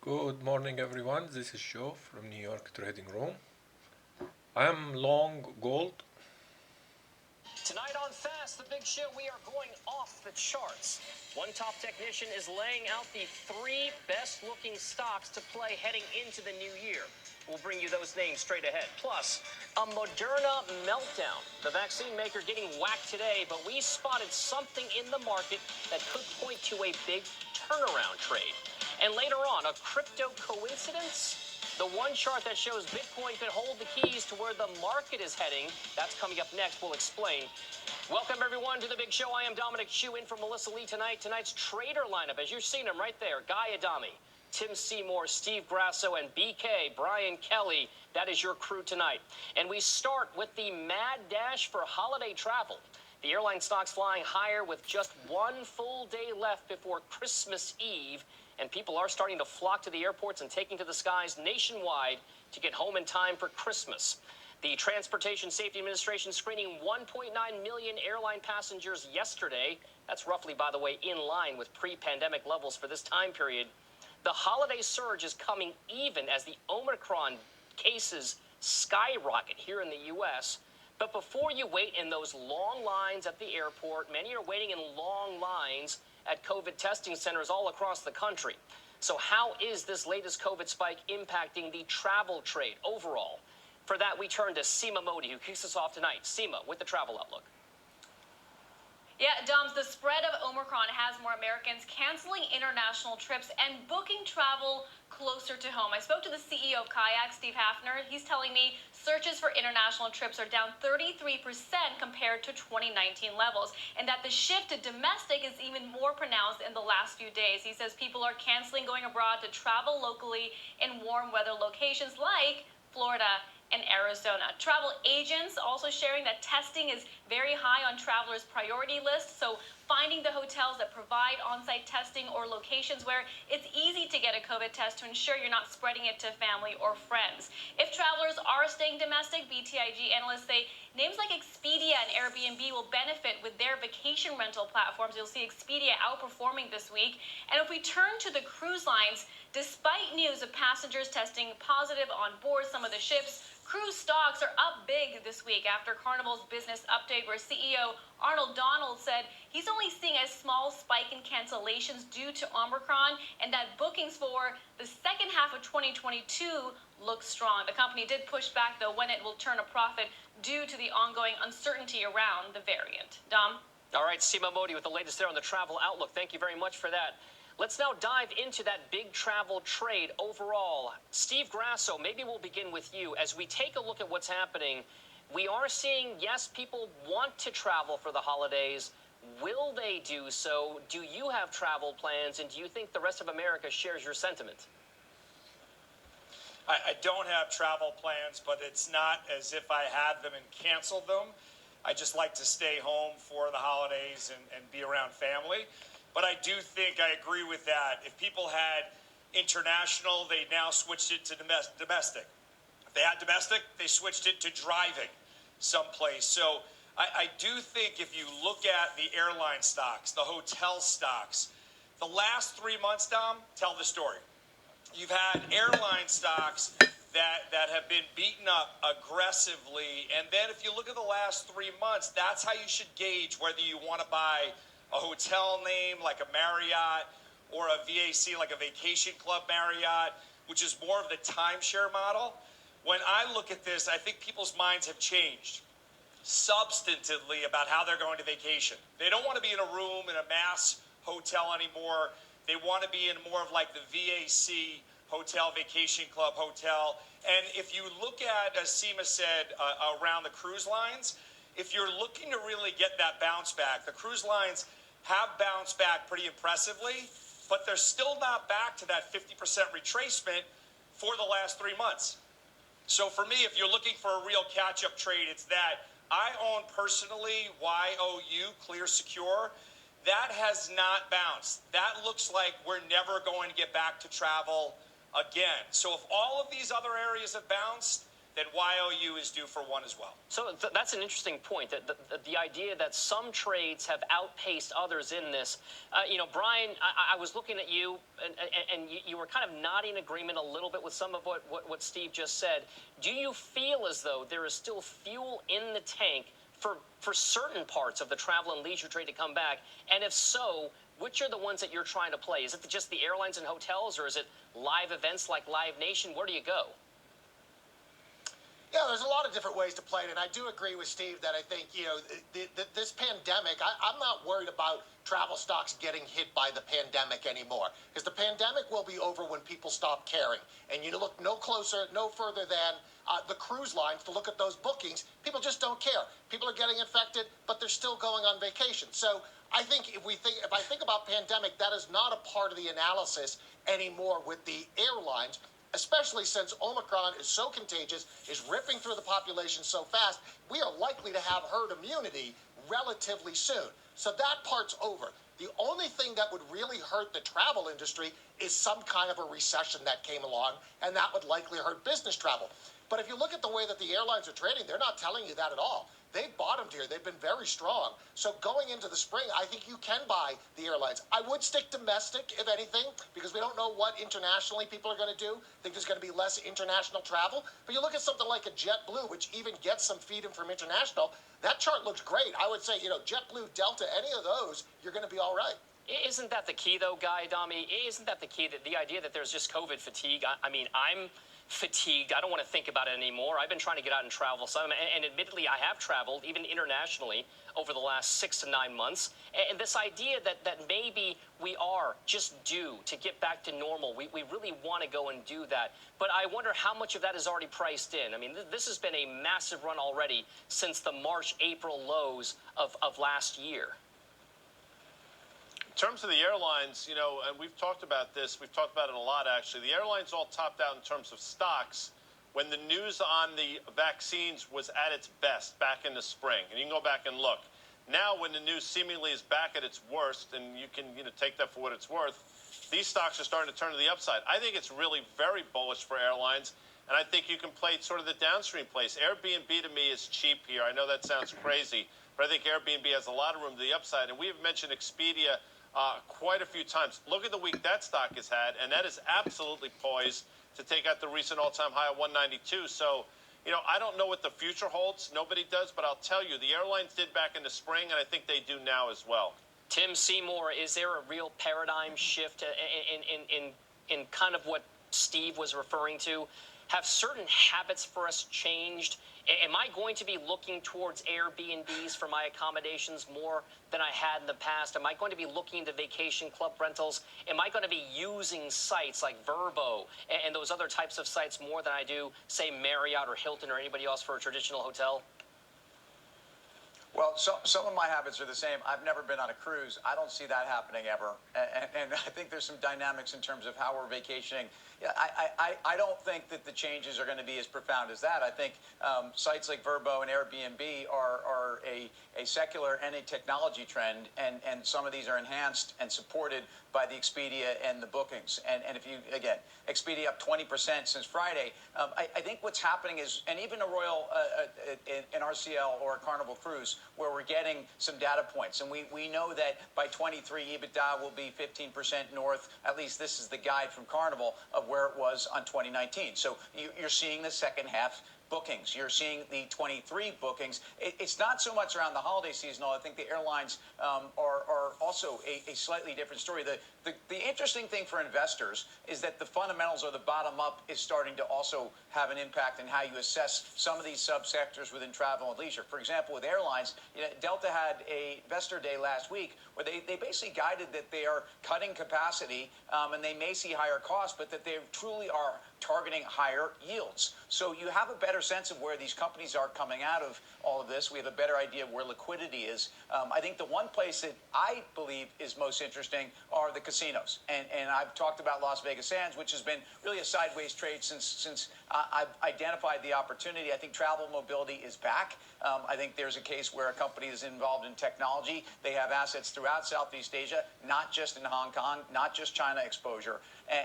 Good morning, everyone. This is Joe from New York Trading Room. I am long gold. Tonight on Fast, the big show, we are going off the charts. One top technician is laying out the three best-looking stocks to play heading into the new year. We'll bring you those names straight ahead. Plus, a Moderna meltdown. The vaccine maker getting whacked today, but we spotted something in the market that could point to a big turnaround trade. And later on, a crypto coincidence? The one chart that shows Bitcoin could hold the keys to where the market is heading. That's coming up next. We'll explain. Welcome, everyone, to the big show. I am Dominic Chu in for Melissa Lee tonight. Tonight's trader lineup, as you've seen them right there, Guy Adami, Tim Seymour, Steve Grasso, and BK, Brian Kelly. That is your crew tonight. And we start with the mad dash for holiday travel. The airline stocks flying higher with just one full day left before Christmas Eve. And people are starting to flock to the airports and taking to the skies nationwide to get home in time for Christmas. The Transportation Safety Administration screening 1.9 million airline passengers yesterday. That's roughly, by the way, in line with pre-pandemic levels for this time period. The holiday surge is coming even as the Omicron cases skyrocket here in the U.S. But before you wait in those long lines at the airport, many are waiting in long lines at COVID testing centers all across the country. So how is this latest COVID spike impacting the travel trade overall? For that, we turn to Seema Modi, who kicks us off tonight. Seema, with the travel outlook. Yeah, Doms, the spread of Omicron has more Americans canceling international trips and booking travel closer to home. I spoke to the CEO of Kayak, Steve Hafner. He's telling me searches for international trips are down 33% compared to 2019 levels, and that the shift to domestic is even more pronounced in the last few days. He says people are canceling going abroad to travel locally in warm weather locations like Florida and Arizona. Travel agents also sharing that testing is very high on travelers' priority list, so finding the hotels that provide on-site testing or locations where it's easy to get a COVID test to ensure you're not spreading it to family or friends. If travelers are staying domestic, BTIG analysts say names like Expedia and Airbnb will benefit with their vacation rental platforms. You'll see Expedia outperforming this week. And if we turn to the cruise lines, despite news of passengers testing positive on board some of the ships, cruise stocks are up big this week after Carnival's business update, where CEO Arnold Donald said he's only seeing a small spike in cancellations due to Omicron, and that bookings for the second half of 2022 look strong. The company did push back, though, when it will turn a profit due to the ongoing uncertainty around the variant. Dom? All right, Seema Modi with the latest there on the travel outlook. Thank you very much for that. Let's now dive into that big travel trade overall. Steve Grasso, maybe we'll begin with you. As we take a look at what's happening, we are seeing, yes, people want to travel for the holidays. Will they do so? Do you have travel plans, and do you think the rest of America shares your sentiment? I don't have travel plans, but it's not as if I had them and canceled them. I just like to stay home for the holidays and be around family. But I do think I agree with that. If people had international, they now switched it to domestic. If they had domestic, they switched it to driving someplace. So I do think if you look at the airline stocks, the hotel stocks, the last 3 months, Dom, tell the story. You've had airline stocks that have been beaten up aggressively. And then if you look at the last 3 months, that's how you should gauge whether you want to buy a hotel name like a Marriott or a VAC like a Vacation Club Marriott, which is more of the timeshare model. When I look at this, I think people's minds have changed substantively about how they're going to vacation. They don't want to be in a room in a mass hotel anymore. They want to be in more of like the VAC hotel, Vacation Club hotel. And if you look at, as Seema said, around the cruise lines, if you're looking to really get that bounce back, the cruise lines have bounced back pretty impressively, but they're still not back to that 50% retracement for the last 3 months. So for me, if you're looking for a real catch-up trade, it's that. I own personally YOU, Clear Secure. That has not bounced. That looks like we're never going to get back to travel again. So if all of these other areas have bounced, then YOU is due for one as well. So that's an interesting point, that the idea that some trades have outpaced others in this. Brian, I was looking at you, and you were kind of nodding agreement a little bit with some of what Steve just said. Do you feel as though there is still fuel in the tank for certain parts of the travel and leisure trade to come back? And if so, which are the ones that you're trying to play? Is it just the airlines and hotels, or is it live events like Live Nation? Where do you go? Yeah, there's a lot of different ways to play it, and I do agree with Steve that I think, this pandemic, I'm not worried about travel stocks getting hit by the pandemic anymore, because the pandemic will be over when people stop caring. And you look no further than the cruise lines to look at those bookings. People just don't care. People are getting infected, but they're still going on vacation. So I think if I think about pandemic, that is not a part of the analysis anymore with the airlines, especially since Omicron is so contagious, is ripping through the population so fast. We are likely to have herd immunity relatively soon. So that part's over. The only thing that would really hurt the travel industry is some kind of a recession that came along, and that would likely hurt business travel. But if you look at the way that the airlines are trading, they're not telling you that at all. They've bottomed here. They've been very strong. So going into the spring, I think you can buy the airlines. I would stick domestic, if anything, because we don't know what internationally people are going to do. I think there's going to be less international travel. But you look at something like a JetBlue, which even gets some feed-in from international, that chart looks great. I would say, JetBlue, Delta, any of those, you're going to be all right. Isn't that the key, though, Guy Adami? Isn't that the key, that the idea that there's just COVID fatigue? I mean, I'm fatigued. I don't want to think about it anymore. I've been trying to get out and travel some, and admittedly, I have traveled, even internationally, over the last 6 to 9 months. And this idea that maybe we are just due to get back to normal, we really want to go and do that. But I wonder how much of that is already priced in. I mean, this has been a massive run already since the March, April lows of last year. In terms of the airlines, and we've talked about this, we've talked about it a lot, actually. The airlines all topped out in terms of stocks when the news on the vaccines was at its best back in the spring. And you can go back and look. Now, when the news seemingly is back at its worst, and you can take that for what it's worth, these stocks are starting to turn to the upside. I think it's really very bullish for airlines, and I think you can play sort of the downstream place. Airbnb, to me, is cheap here. I know that sounds crazy, but I think Airbnb has a lot of room to the upside. And we have mentioned Expedia quite a few times. Look at the week that stock has had, and that is absolutely poised to take out the recent all-time high of 192. So, I don't know what the future holds. Nobody does, but I'll tell you, the airlines did back in the spring, and I think they do now as well. Tim Seymour, is there a real paradigm shift in kind of what Steve was referring to? Have certain habits for us changed? Am I going to be looking towards Airbnbs for my accommodations more than I had in the past? Am I going to be looking into vacation club rentals? Am I going to be using sites like Vrbo and those other types of sites more than I do, say, Marriott or Hilton or anybody else for a traditional hotel? Well, some of my habits are the same. I've never been on a cruise. I don't see that happening ever. And I think there's some dynamics in terms of how we're vacationing. Yeah, I don't think that the changes are going to be as profound as that. I think sites like Vrbo and Airbnb are a secular and a technology trend, and some of these are enhanced and supported by the Expedia and the bookings. And if you, again, Expedia up 20% since Friday, I think what's happening is, and even a Royal, an RCL or a Carnival Cruise, where we're getting some data points. And we know that by 23, EBITDA will be 15% north. At least this is the guide from Carnival of where it was on 2019. So you're seeing the second half bookings. You're seeing the 23 bookings. It's not so much around the holiday season, though. I think the airlines are also a slightly different story. The interesting thing for investors is that the fundamentals or the bottom up is starting to also have an impact in how you assess some of these subsectors within travel and leisure. For example, with airlines, Delta had a investor day last week where they basically guided that they are cutting capacity and they may see higher costs, but that they truly are targeting higher yields. So you have a better sense of where these companies are coming out of all of this. We have a better idea of where liquidity is. I think the one place that I believe is most interesting are the casinos. And I've talked about Las Vegas Sands, which has been really a sideways trade since I've identified the opportunity. I think travel mobility is back. I think there's a case where a company is involved in technology. They have assets throughout Southeast Asia, not just in Hong Kong, not just China exposure.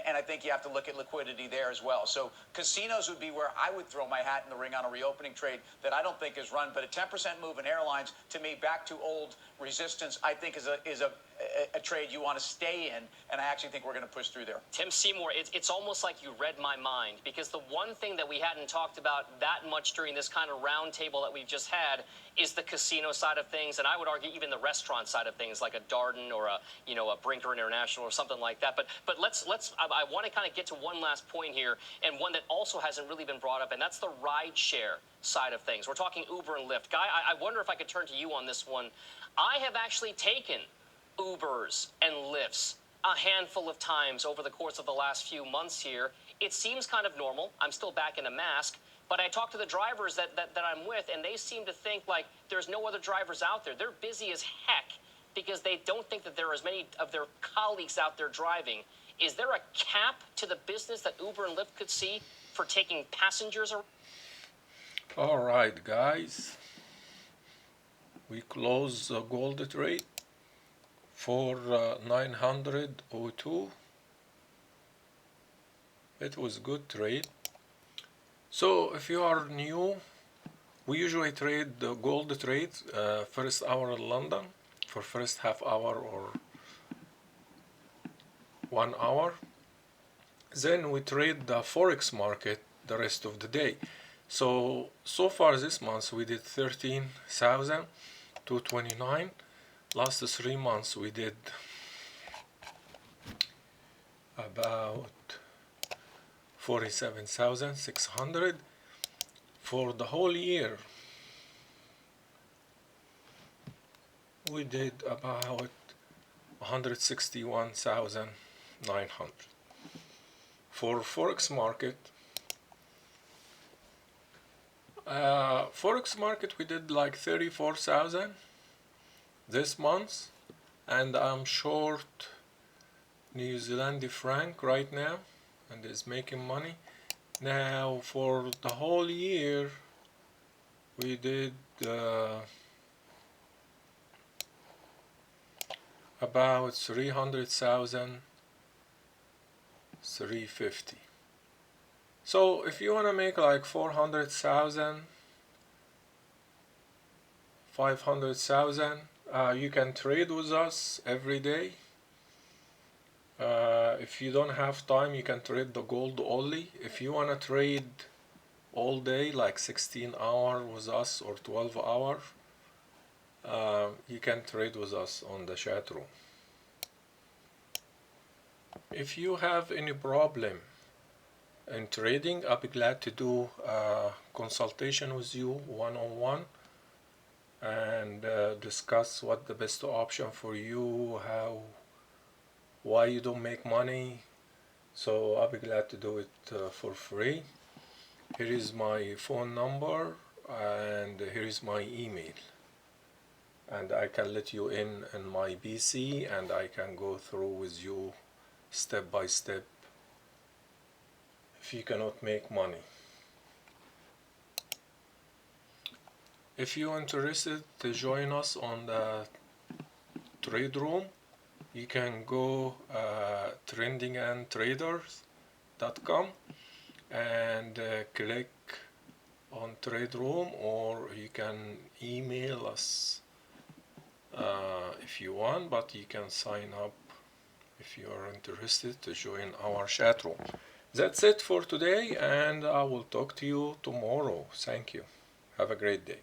And I think you have to look at liquidity there as well. So casinos would be where I would throw my hat in the ring on a reopening trade that I don't think is run. But a 10% move in airlines, to me, back to old resistance, I think is a trade you want to stay in. And I actually think we're going to push through there. Tim Seymour, it's almost like you read my mind, because the one thing that we hadn't talked about that much during this kind of round table that we've just had is the casino side of things, and I would argue even the restaurant side of things, like a Darden or a Brinker International or something like that. But I want to kind of get to one last point here, and one that also hasn't really been brought up, and that's the ride share side of things. We're talking Uber and Lyft. Guy, I wonder if I could turn to you on this one. I have actually taken Ubers and Lyfts a handful of times over the course of the last few months here. It seems kind of normal. I'm still back in a mask, but I talk to the drivers that I'm with, and they seem to think like there's no other drivers out there. They're busy as heck because they don't think that there are as many of their colleagues out there driving. Is there a cap to the business that Uber and Lyft could see for taking passengers around? All right, guys. We close the gold trade for 902. It was good trade. So if you are new, we usually trade the gold trade first hour in London for first half hour or 1 hour. Then we trade the forex market the rest of the day. So far this month we did 13,229. Last 3 months we did about 47,600. For the whole year we did about 161,900. For forex market, we did like 34,000 this month, and I'm short New Zealand franc right now and is making money. Now for the whole year we did about 300,350. So if you want to make like 400,000, 500,000, you can trade with us every day. If you don't have time, you can trade the gold only. If you want to trade all day, like 16 hours with us or 12 hours, you can trade with us on the chat room. If you have any problem in trading, I'll be glad to do a consultation with you one-on-one and discuss what the best option for you, why you don't make money. So I'll be glad to do it for free. Here is my phone number and here is my email, and I can let you in my PC and I can go through with you step by step if you cannot make money. If you're interested to join us on the trade room, you can go trendingandtraders.com and click on trade room, or you can email us if you want, but you can sign up if you are interested to join our chat room. That's it for today, and I will talk to you tomorrow. Thank you. Have a great day.